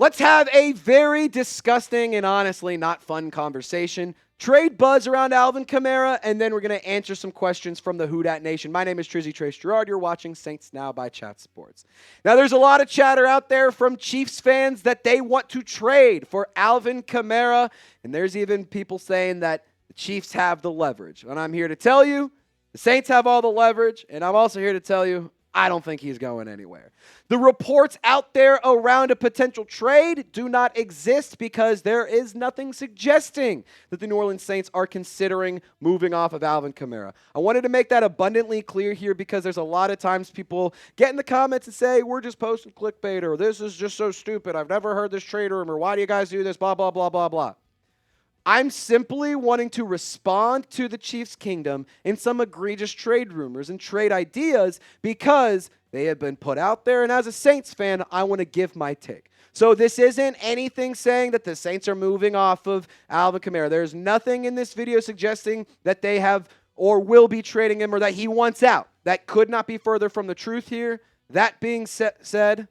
Let's have a very disgusting and honestly not fun conversation. Trade buzz around Alvin Kamara, and then we're going to answer some questions from the Who Dat Nation. My name is Trizzy Trace Girouard. You're watching Saints Now by Chat Sports. Now, there's a lot of chatter out there from Chiefs fans that they want to trade for Alvin Kamara, and there's even people saying that the Chiefs have the leverage. And I'm here to tell you, the Saints have all the leverage, and I'm also here to tell you, I don't think he's going anywhere. The reports out there around a potential trade do not exist because there is nothing suggesting that the New Orleans Saints are considering moving off of Alvin Kamara. I wanted to make that abundantly clear here because there's a lot of times people get in the comments and say, we're just posting clickbait, or this is just so stupid. I've never heard this trade rumor. Why do you guys do this? Blah, blah, blah, blah, blah. I'm simply wanting to respond to the Chiefs' kingdom in some egregious trade rumors and trade ideas because they have been put out there. And as a Saints fan, I want to give my take. So this isn't anything saying that the Saints are moving off of Alvin Kamara. There's nothing in this video suggesting that they have or will be trading him or that he wants out. That could not be further from the truth here. That being said,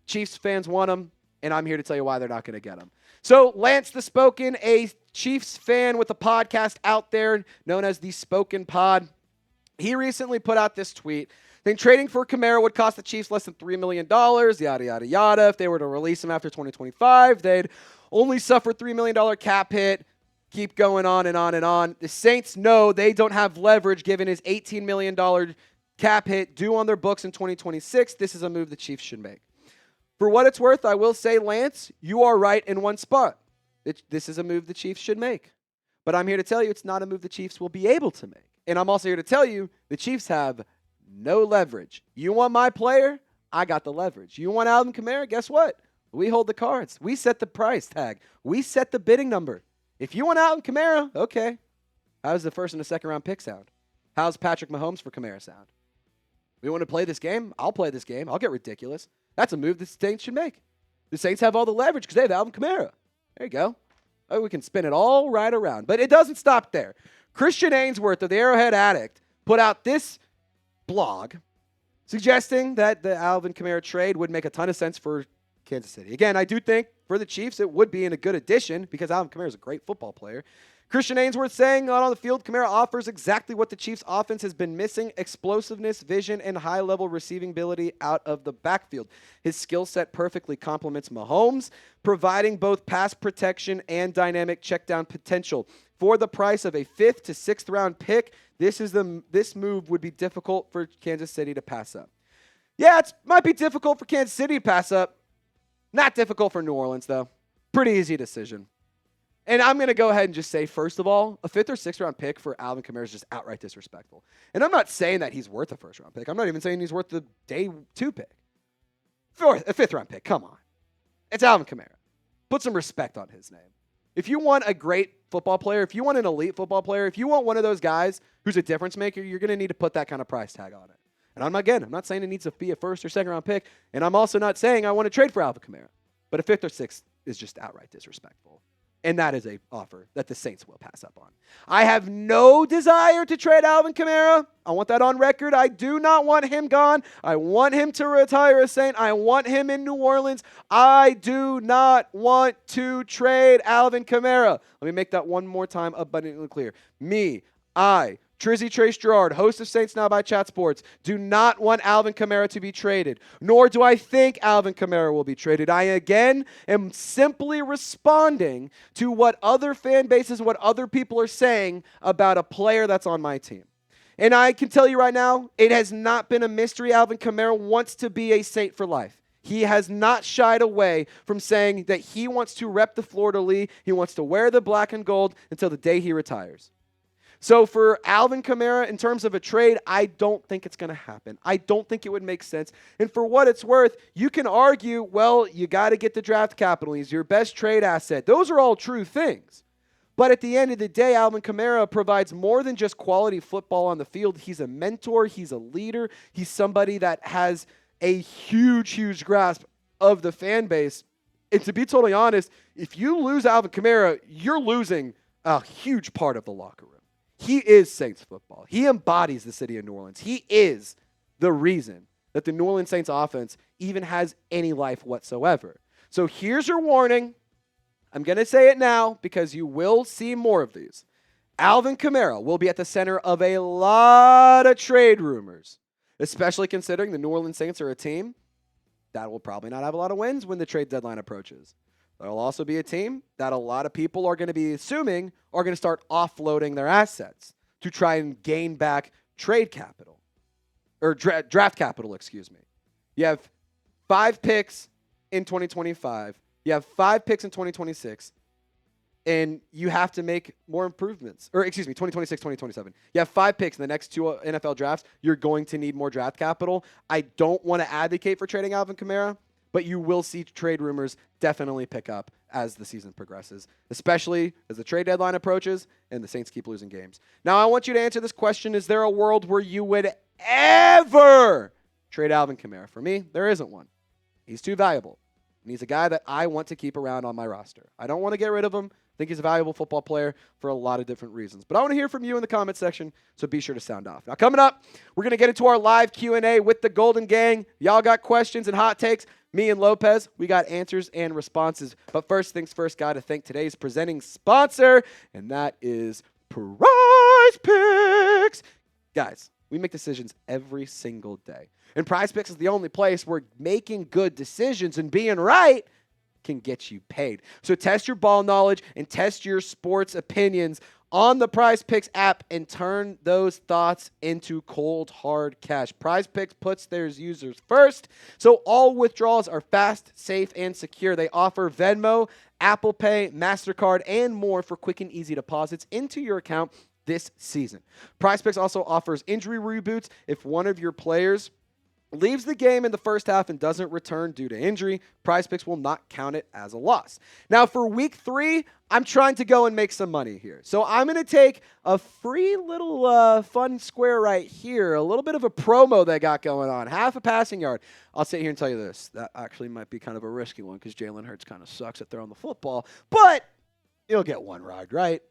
Chiefs fans want him, and I'm here to tell you why they're not going to get him. So Lance the Spoken, a Chiefs fan with a podcast out there known as the Spoken Pod, he recently put out this tweet saying trading for Kamara would cost the Chiefs less than $3 million, yada, yada, yada. If they were to release him after 2025, they'd only suffer $3 million cap hit. Keep going on and on and on. The Saints know they don't have leverage given his $18 million cap hit due on their books in 2026. This is a move the Chiefs should make. For what it's worth, I will say, Lance, you are right in one spot. This is a move the Chiefs should make. But I'm here to tell you it's not a move the Chiefs will be able to make. And I'm also here to tell you the Chiefs have no leverage. You want my player? I got the leverage. You want Alvin Kamara? Guess what? We hold the cards. We set the price tag. We set the bidding number. If you want Alvin Kamara, okay. How's the first and the second round pick sound? How's Patrick Mahomes for Kamara sound? We want to play this game? I'll play this game. I'll get ridiculous. That's a move the Saints should make. The Saints have all the leverage because they have Alvin Kamara. There you go. Oh, we can spin it all right around. But it doesn't stop there. Christian Ainsworth of the Arrowhead Addict put out this blog suggesting that the Alvin Kamara trade would make a ton of sense for Kansas City. Again, I do think for the Chiefs it would be in a good addition because Alvin Kamara is a great football player. Christian Ainsworth saying out on the field, Kamara offers exactly what the Chiefs' offense has been missing: explosiveness, vision, and high-level receiving ability out of the backfield. His skill set perfectly complements Mahomes, providing both pass protection and dynamic checkdown potential. For the price of a 5th to 6th round pick, this move would be difficult for Kansas City to pass up. Yeah, it might be difficult for Kansas City to pass up. Not difficult for New Orleans, though. Pretty easy decision. And I'm going to go ahead and just say, first of all, a 5th or 6th round pick for Alvin Kamara is just outright disrespectful. And I'm not saying that he's worth a 1st round pick. I'm not even saying he's worth the day 2 pick. A 5th round pick, come on. It's Alvin Kamara. Put some respect on his name. If you want a great football player, if you want an elite football player, if you want one of those guys who's a difference maker, you're going to need to put that kind of price tag on it. And I'm not saying it needs to be a 1st or 2nd round pick. And I'm also not saying I want to trade for Alvin Kamara. But a 5th or 6th is just outright disrespectful. And that is an offer that the Saints will pass up on. I have no desire to trade Alvin Kamara. I want that on record. I do not want him gone. I want him to retire a Saint. I want him in New Orleans. I do not want to trade Alvin Kamara. Let me make that one more time abundantly clear. Trizzy Trace Girouard, host of Saints Now by Chat Sports, do not want Alvin Kamara to be traded, nor do I think Alvin Kamara will be traded. I, again, am simply responding to what other fan bases, what other people are saying about a player that's on my team. And I can tell you right now, it has not been a mystery. Alvin Kamara wants to be a Saint for life. He has not shied away from saying that he wants to rep the fleur-de-lis. He wants to wear the black and gold until the day he retires. So for Alvin Kamara, in terms of a trade, I don't think it's going to happen. I don't think it would make sense. And for what it's worth, you can argue, well, you got to get the draft capital. He's your best trade asset. Those are all true things. But at the end of the day, Alvin Kamara provides more than just quality football on the field. He's a mentor. He's a leader. He's somebody that has a huge, huge grasp of the fan base. And to be totally honest, if you lose Alvin Kamara, you're losing a huge part of the locker room. He is Saints football. He embodies the city of New Orleans. He is the reason that the New Orleans Saints offense even has any life whatsoever. So here's your warning. I'm going to say it now because you will see more of these. Alvin Kamara will be at the center of a lot of trade rumors, especially considering the New Orleans Saints are a team that will probably not have a lot of wins when the trade deadline approaches. There'll also be a team that a lot of people are going to be assuming are going to start offloading their assets to try and gain back trade capital, or draft capital, excuse me. You have 5 picks in 2025. You have 5 picks in 2026. And you have to make more improvements. 2026, 2027. You have 5 picks in the next 2 NFL drafts. You're going to need more draft capital. I don't want to advocate for trading Alvin Kamara, but you will see trade rumors definitely pick up as the season progresses, especially as the trade deadline approaches and the Saints keep losing games. Now, I want you to answer this question. Is there a world where you would ever trade Alvin Kamara? For me, there isn't one. He's too valuable. And he's a guy that I want to keep around on my roster. I don't want to get rid of him. I think he's a valuable football player for a lot of different reasons. But I want to hear from you in the comment section, so be sure to sound off. Now, coming up, we're going to get into our live Q&A with the Golden Gang. Y'all got questions and hot takes. Me and Lopez, we got answers and responses. But first things first, got to thank today's presenting sponsor, and that is Prize Picks. Guys, we make decisions every single day. And Prize Picks is the only place where making good decisions and being right can get you paid. So test your ball knowledge and test your sports opinions on the Prize Picks app and turn those thoughts into cold, hard cash. Prize Picks puts their users first, so all withdrawals are fast, safe, and secure. They offer Venmo, Apple Pay, MasterCard, and more for quick and easy deposits into your account this season. Prize Picks also offers injury reboots if one of your players leaves the game in the first half and doesn't return due to injury. Prize Picks will not count it as a loss. Now, for week 3, I'm trying to go and make some money here. So I'm going to take a free little fun square right here, a little bit of a promo they got going on, half a passing yard. I'll sit here and tell you this. That actually might be kind of a risky one because Jalen Hurts kind of sucks at throwing the football, but you'll get one ride, right?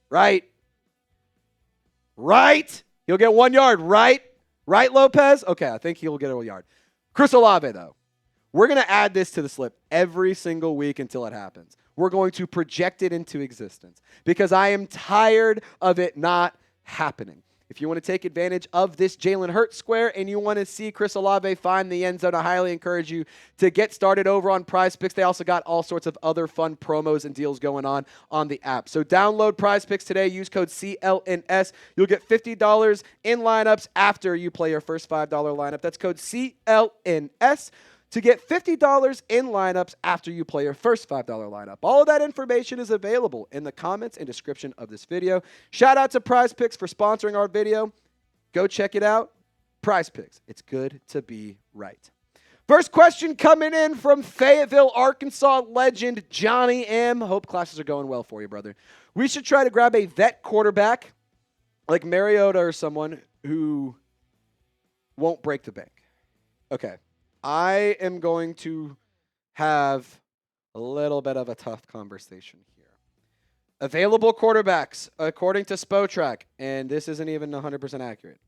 Right? You'll get 1 yard, right? Right, Lopez? Okay, I think he'll get a yard. Chris Olave, though. We're going to add this to the slip every single week until it happens. We're going to project it into existence because I am tired of it not happening. If you want to take advantage of this Jalen Hurts square and you want to see Chris Olave find the end zone, I highly encourage you to get started over on Prize Picks. They also got all sorts of other fun promos and deals going on the app. So download Prize Picks today. Use code CLNS. You'll get $50 in lineups after you play your first $5 lineup. That's code CLNS. To get $50 in lineups after you play your first $5 lineup. All of that information is available in the comments and description of this video. Shout out to Prize Picks for sponsoring our video. Go check it out. Prize Picks. It's good to be right. First question coming in from Fayetteville, Arkansas legend Johnny M. Hope classes are going well for you, brother. We should try to grab a vet quarterback like Mariota or someone who won't break the bank. Okay. I am going to have a little bit of a tough conversation here. Available quarterbacks, according to Spotrac, and this isn't even 100% accurate.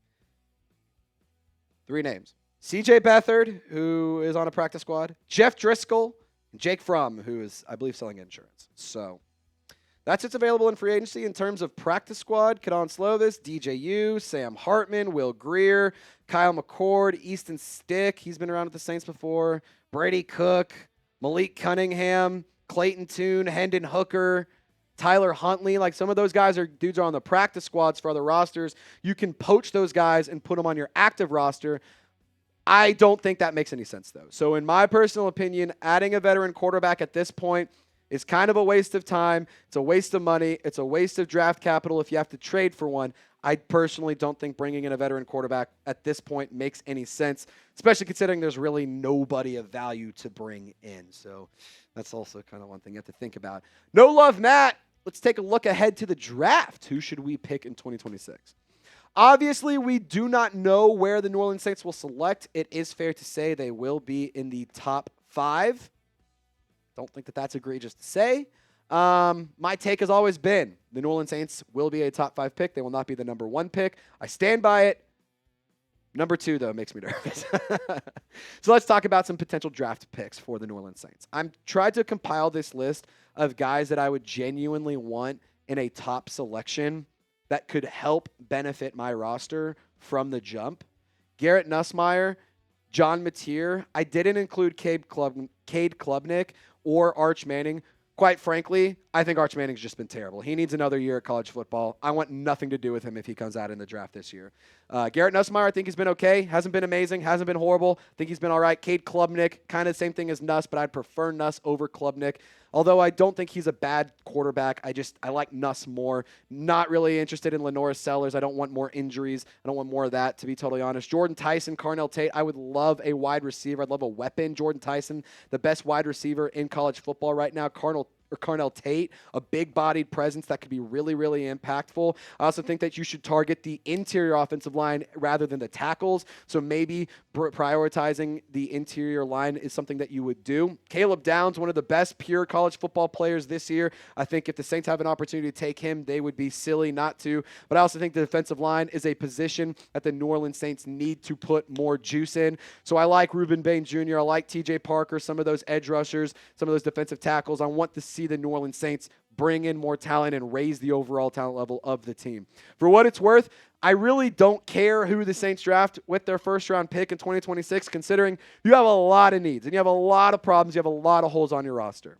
3 names. CJ Beathard, who is on a practice squad, Jeff Driscoll, and Jake Fromm, who is, I believe, selling insurance. So that's what's available in free agency in terms of practice squad. Kadon Slovis, DJU, Sam Hartman, Will Greer, Kyle McCord, Easton Stick. He's been around with the Saints before. Brady Cook, Malik Cunningham, Clayton Tune, Hendon Hooker, Tyler Huntley. Like some of those guys are dudes are on the practice squads for other rosters. You can poach those guys and put them on your active roster. I don't think that makes any sense, though. So in my personal opinion, adding a veteran quarterback at this point is kind of a waste of time. It's a waste of money. It's a waste of draft capital if you have to trade for one. I personally don't think bringing in a veteran quarterback at this point makes any sense, especially considering there's really nobody of value to bring in. So that's also kind of one thing you have to think about. No love, Matt. Let's take a look ahead to the draft. Who should we pick in 2026? Obviously, we do not know where the New Orleans Saints will select. It is fair to say they will be in the top 5. Don't think that that's egregious to say. My take has always been the New Orleans Saints will be a top 5 pick. They will not be the number 1 pick. I stand by it. Number 2, though, makes me nervous. So let's talk about some potential draft picks for the New Orleans Saints. I'm tried to compile this list of guys that I would genuinely want in a top selection that could help benefit my roster from the jump. Garrett Nussmeier, John Mateer. I didn't include Cade Klubnik or Arch Manning. Quite frankly, I think Arch Manning's just been terrible. He needs another year at college football. I want nothing to do with him if he comes out in the draft this year. Garrett Nussmeier, I think he's been okay. Hasn't been amazing. Hasn't been horrible. I think he's been all right. Cade Klubnik, kind of the same thing as Nuss, but I'd prefer Nuss over Klubnik. Although I don't think he's a bad quarterback. I like Nuss more. Not really interested in Lenora Sellers. I don't want more injuries. I don't want more of that, to be totally honest. Jordan Tyson, Carnell Tate. I would love a wide receiver. I'd love a weapon. Jordan Tyson, the best wide receiver in college football right now. Carnell Tate, a big-bodied presence that could be really, really impactful. I also think that you should target the interior offensive line rather than the tackles. So maybe prioritizing the interior line is something that you would do. Caleb Downs, one of the best pure college football players this year. I think if the Saints have an opportunity to take him, they would be silly not to. But I also think the defensive line is a position that the New Orleans Saints need to put more juice in. So I like Reuben Bain Jr. I like TJ Parker, some of those edge rushers, some of those defensive tackles. I want to see the New Orleans Saints bring in more talent and raise the overall talent level of the team. For what it's worth, I really don't care who the Saints draft with their first-round pick in 2026, considering you have a lot of needs and you have a lot of problems. You have a lot of holes on your roster.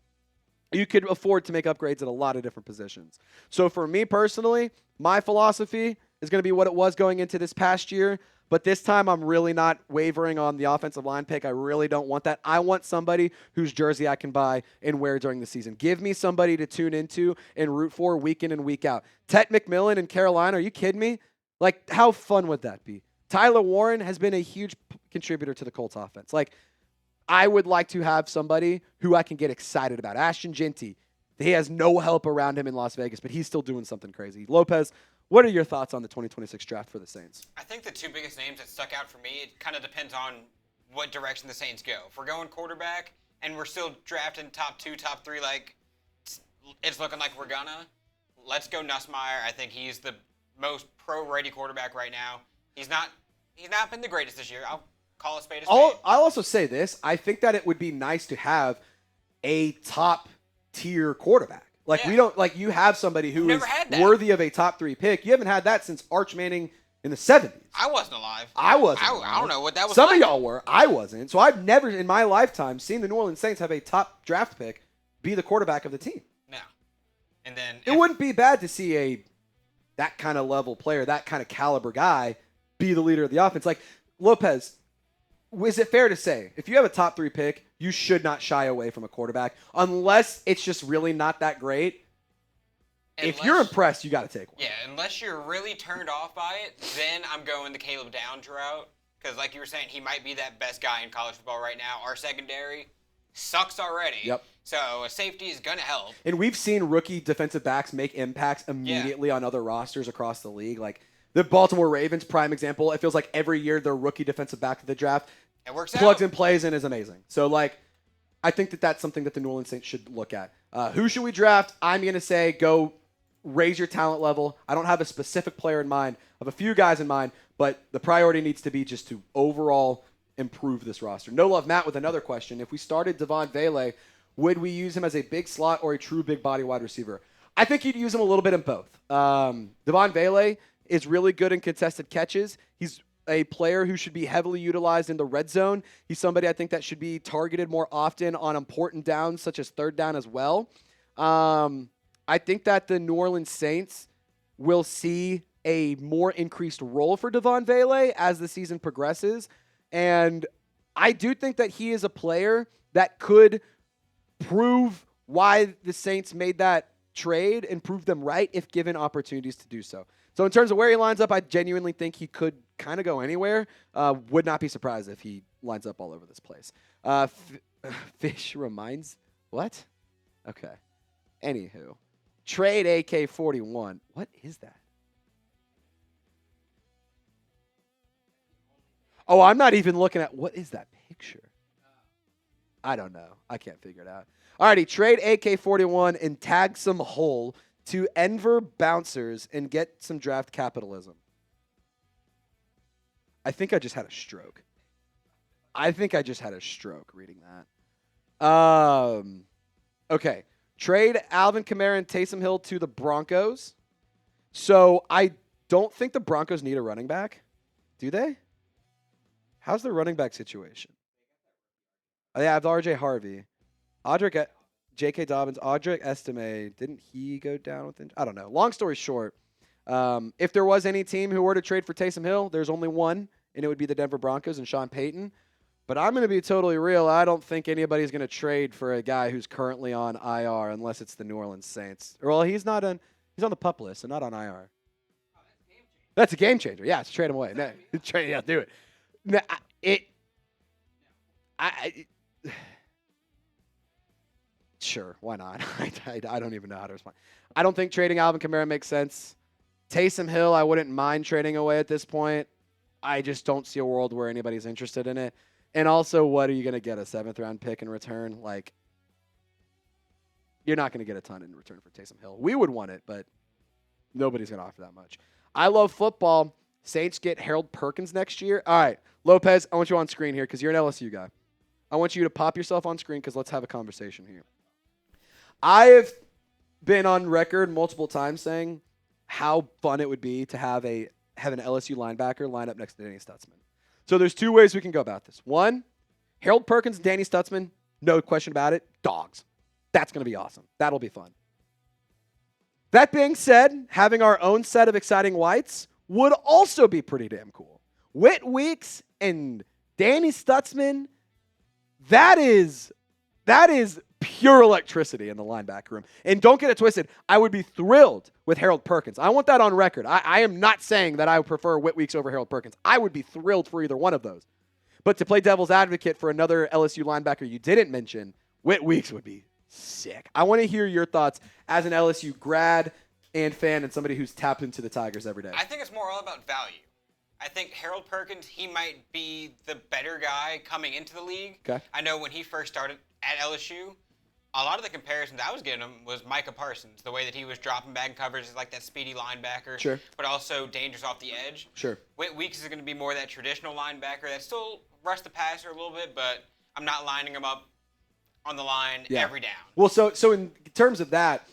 You could afford to make upgrades at a lot of different positions. So for me personally, my philosophy is going to be what it was going into this past year. But this time, I'm really not wavering on the offensive line pick. I really don't want that. I want somebody whose jersey I can buy and wear during the season. Give me somebody to tune into and root for week in and week out. Tet McMillan in Carolina, are you kidding me? Like, how fun would that be? Tyler Warren has been a huge contributor to the Colts offense. Like, I would like to have somebody who I can get excited about. Ashton Jeanty, he has no help around him in Las Vegas, but he's still doing something crazy. Lopez, what are your thoughts on the 2026 draft for the Saints? I think the two biggest names that stuck out for me, it kind of depends on what direction the Saints go. If we're going quarterback and we're still drafting top 2, top 3, like it's looking like we're gonna, let's go Nussmeier. I think he's the most pro-ready quarterback right now. He's not been the greatest this year. I'll call a spade a spade. I'll also say this. I think that it would be nice to have a top-tier quarterback. Like, we don't, like, you have somebody who is worthy of a top 3 pick. You haven't had that since Arch Manning in the 70s. I wasn't alive. I wasn't alive. I don't know what that was Some like. of y'all were. I wasn't. So I've never in my lifetime seen the New Orleans Saints have a top draft pick be the quarterback of the team. No. And then it wouldn't be bad to see that kind of level player, that kind of caliber guy be the leader of the offense. Like, Lopez, is it fair to say, if you have a top 3 pick, you should not shy away from a quarterback unless it's just really not that great? If you're impressed, you got to take one. Yeah, unless you're really turned off by it, then I'm going the Caleb Downs route. Because like you were saying, he might be that best guy in college football right now. Our secondary sucks already. Yep. So a safety is going to help. And we've seen rookie defensive backs make impacts immediately on other rosters across the league. Like the Baltimore Ravens, prime example. It feels like every year their rookie defensive back of the draft it works plugs out. and plays and is amazing. So, like, I think that that's something that the New Orleans Saints should look at. Who should we draft? I'm going to say go raise your talent level. I don't have a specific player in mind. I have a few guys in mind, but the priority needs to be just to overall improve this roster. No Love Matt with another question. If we started Devaughn Vele, would we use him as a big slot or a true big body wide receiver? I think you'd use him a little bit in both. Devaughn Vele is really good in contested catches. He's a player who should be heavily utilized in the red zone. He's somebody I think that should be targeted more often on important downs, such as third down as well. I think that the New Orleans Saints will see a more increased role for Devaughn Vele as the season progresses. And I do think that he is a player that could prove why the Saints made that trade and prove them right if given opportunities to do so. So in terms of where he lines up, I genuinely think he could kind of go anywhere. Would not be surprised if he lines up all over this place. Fish reminds... What? Okay. Anywho. Trade AK-41. What is that? Oh, I'm not even looking at... What is that picture? I don't know. I can't figure it out. Alrighty, trade AK-41 and tag some hole to Enver Bouncers and get some draft capitalism. I think I just had a stroke. Reading that. Okay. Trade Alvin Kamara and Taysom Hill to the Broncos. So I don't think the Broncos need a running back. Do they? How's the running back situation? Oh, yeah, I have RJ Harvey. Audric, J.K. Dobbins, Audric Estime. Didn't he go down with I don't know. Long story short, if there was any team who were to trade for Taysom Hill, there's only one, and it would be the Denver Broncos and Sean Payton. But I'm going to be totally real. I don't think anybody's going to trade for a guy who's currently on IR unless it's the New Orleans Saints. Well, he's on the PUP list, so not on IR. That's a game changer. Yeah, trade him away. No, do it. No, sure, why not? I don't even know how to respond. I don't think trading Alvin Kamara makes sense. Taysom Hill, I wouldn't mind trading away at this point. I just don't see a world where anybody's interested in it. And also, what are you going to get, a 7th-round pick in return? Like, you're not going to get a ton in return for Taysom Hill. We would want it, but nobody's going to offer that much. I love football. Saints get Harold Perkins next year. All right, Lopez, I want you on screen here because you're an LSU guy. I want you to pop yourself on screen because let's have a conversation here. I have been on record multiple times saying how fun it would be to have an LSU linebacker line up next to Danny Stutzman. So there's two ways we can go about this. One, Harold Perkins, Danny Stutzman, no question about it, dogs. That's going to be awesome. That'll be fun. That being said, having our own set of exciting whites would also be pretty damn cool. Whit Weeks and Danny Stutzman, that is pure electricity in the linebacker room. And don't get it twisted, I would be thrilled with Harold Perkins. I want that on record. I am not saying that I would prefer Whit Weeks over Harold Perkins. I would be thrilled for either one of those. But to play devil's advocate for another LSU linebacker you didn't mention, Whit Weeks would be sick. I want to hear your thoughts as an LSU grad and fan and somebody who's tapped into the Tigers every day. I think it's more all about value. I think Harold Perkins, he might be the better guy coming into the league. Okay. I know when he first started at LSU, a lot of the comparisons I was getting him was Micah Parsons, the way that he was dropping back in coverage is like that speedy linebacker, sure, but also dangerous off the edge. Sure. Whit Weeks is going to be more that traditional linebacker that still rush the passer a little bit, but I'm not lining him up on the line every down. Well, so in terms of that,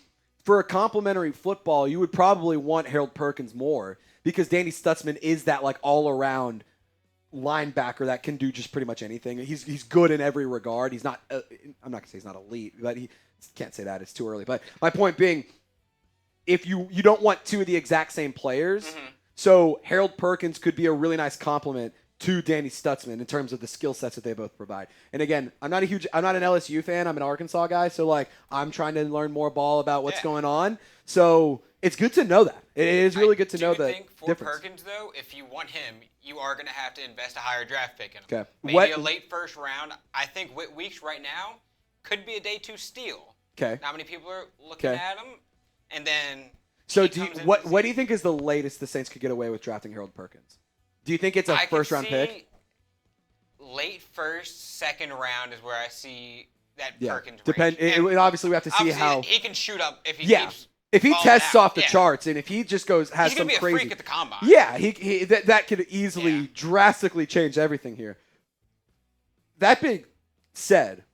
for a complimentary football, you would probably want Harold Perkins more because Danny Stutzman is that like all-around linebacker that can do just pretty much anything. He's good in every regard. He's not. I'm not gonna say he's not elite, but he can't say that. It's too early. But my point being, if you don't want two of the exact same players, so Harold Perkins could be a really nice compliment to Danny Stutzman in terms of the skill sets that they both provide. And again, I'm not an LSU fan. I'm an Arkansas guy, so like I'm trying to learn more ball about what's going on. So it's good to know that. It is really good to know that. I think for difference. Perkins, though, if you want him, you are going to have to invest a higher draft pick in him. Okay. Maybe a late first round. I think Whit Weeks right now could be a day 2 steal. Okay. Not many people are looking at him. And then so what do you think is the latest the Saints could get away with drafting Harold Perkins? Do you think it's a first-round pick? Late first, second round is where I see that Perkins range. Obviously, we have to see how he can shoot up if he keeps. If he tests off the charts and if he just has some crazy, he's gonna be a freak at the combine. Yeah, that could easily drastically change everything here. That being said,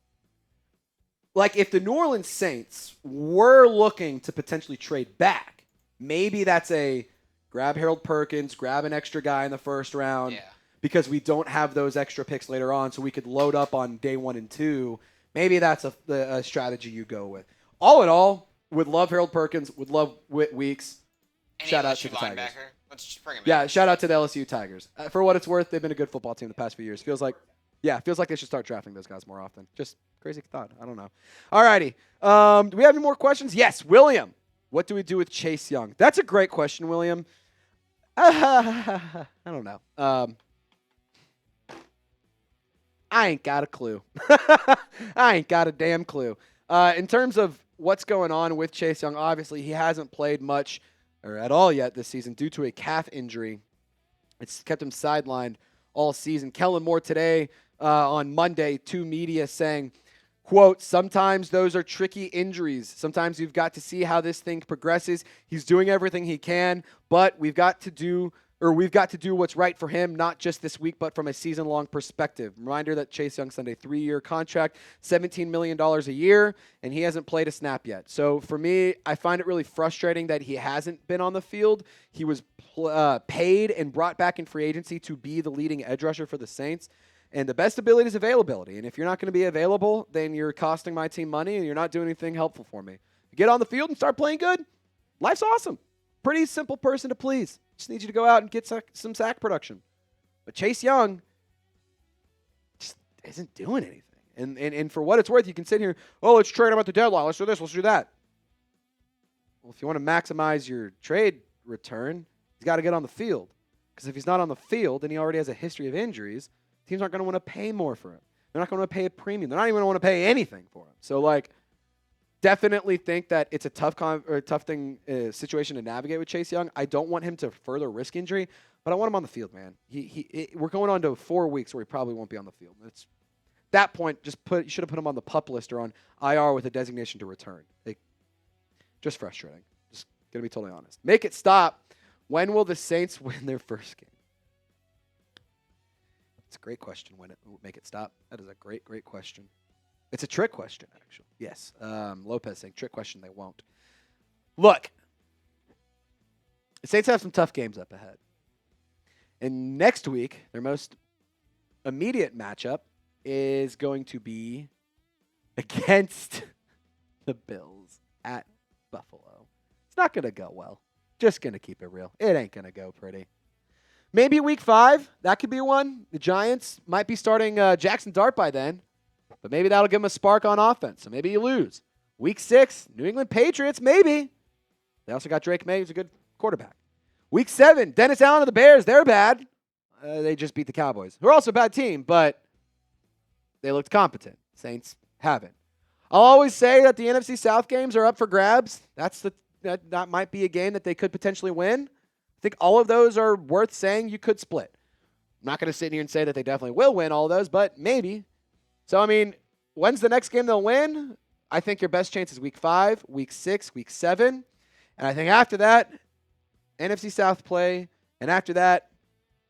like if the New Orleans Saints were looking to potentially trade back, maybe that's a grab Harold Perkins, grab an extra guy in the first round because we don't have those extra picks later on, so we could load up on day 1 and 2. Maybe that's a strategy you go with. All in all, would love Harold Perkins, would love Whit Weeks. Shout out to the Tigers. Let's just bring him in. Yeah, shout out to the LSU Tigers. For what it's worth, they've been a good football team the past few years. Feels like they should start drafting those guys more often. Just crazy thought. I don't know. All righty. Do we have any more questions? Yes, William. What do we do with Chase Young? That's a great question, William. I don't know. I ain't got a clue. I ain't got a damn clue. In terms of what's going on with Chase Young, obviously he hasn't played much or at all yet this season due to a calf injury. It's kept him sidelined all season. Kellen Moore today on Monday to media saying, quote, sometimes those are tricky injuries. Sometimes you've got to see how this thing progresses. He's doing everything he can, but we've got to do or we've got to do what's right for him, not just this week, but from a season-long perspective. Reminder that Chase Young signed a 3-year contract, $17 million a year, and he hasn't played a snap yet. So for me, I find it really frustrating that he hasn't been on the field. He was paid and brought back in free agency to be the leading edge rusher for the Saints. And the best ability is availability. And if you're not going to be available, then you're costing my team money and you're not doing anything helpful for me. Get on the field and start playing good. Life's awesome. Pretty simple person to please. Just need you to go out and get some sack production. But Chase Young just isn't doing anything. And for what it's worth, you can sit here, let's trade him at the deadline. Let's do this. Let's do that. Well, if you want to maximize your trade return, he's got to get on the field. Because if he's not on the field and he already has a history of injuries, teams aren't going to want to pay more for him. They're not going to pay a premium. They're not even going to want to pay anything for him. So, definitely think that it's a tough situation to navigate with Chase Young. I don't want him to further risk injury, but I want him on the field, man. We're going on to 4 weeks where he probably won't be on the field. It's that point. You should have put him on the PUP list or on IR with a designation to return. Just frustrating. Just gonna be totally honest. Make it stop. When will the Saints win their first game? It's a great question. When it will make it stop? That is a great question. It's a trick question, actually. Yes. Lopez saying trick question. They won't. Look, the Saints have some tough games up ahead. And next week, their most immediate matchup is going to be against the Bills at Buffalo. It's not going to go well. Just going to keep it real. It ain't going to go pretty. Maybe week 5, that could be one. The Giants might be starting Jackson Dart by then. But maybe that'll give them a spark on offense. So maybe you lose. Week 6, New England Patriots, maybe. They also got Drake May, who's a good quarterback. Week 7, Dennis Allen of the Bears, they're bad. They just beat the Cowboys, who are also a bad team, but they looked competent. Saints haven't. I'll always say that the NFC South games are up for grabs. That might be a game that they could potentially win. I think all of those are worth saying you could split. I'm not going to sit here and say that they definitely will win all of those, but maybe. So, when's the next game they'll win? I think your best chance is week 5, week 6, week 7. And I think after that, NFC South play. And after that,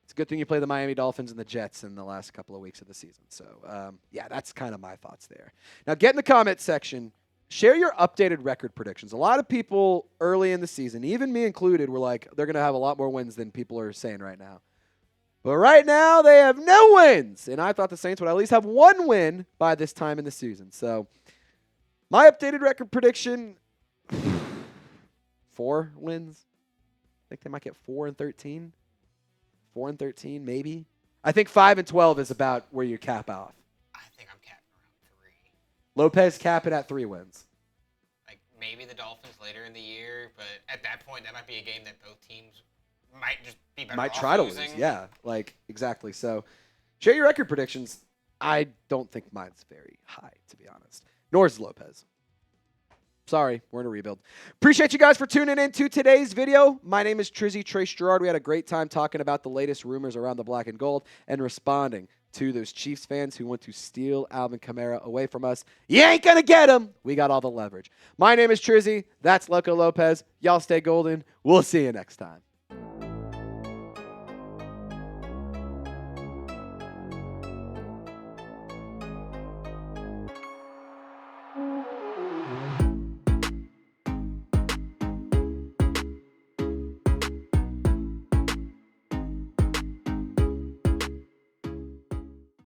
it's a good thing you play the Miami Dolphins and the Jets in the last couple of weeks of the season. So, that's kind of my thoughts there. Now, get in the comment section. Share your updated record predictions. A lot of people early in the season, even me included, were like, they're going to have a lot more wins than people are saying right now. But right now, they have no wins. And I thought the Saints would at least have 1 win by this time in the season. So, my updated record prediction, 4 wins. I think they might get 4-13. 4-13, maybe. I think 5-12 is about where you cap off. I think I'm capping around 3. Lopez cap it at 3 wins. Maybe the Dolphins later in the year, but at that point, that might be a game that both teams might just be better might off try to losing. lose, yeah, exactly. So, share your record predictions. I don't think mine's very high, to be honest. Nor is Lopez. Sorry, we're in a rebuild. Appreciate you guys for tuning in to today's video. My name is Trizzy Trace Girouard. We had a great time talking about the latest rumors around the black and gold and responding to those Chiefs fans who want to steal Alvin Kamara away from us. You ain't going to get him. We got all the leverage. My name is Trizzy. That's Loco Lopez. Y'all stay golden. We'll see you next time.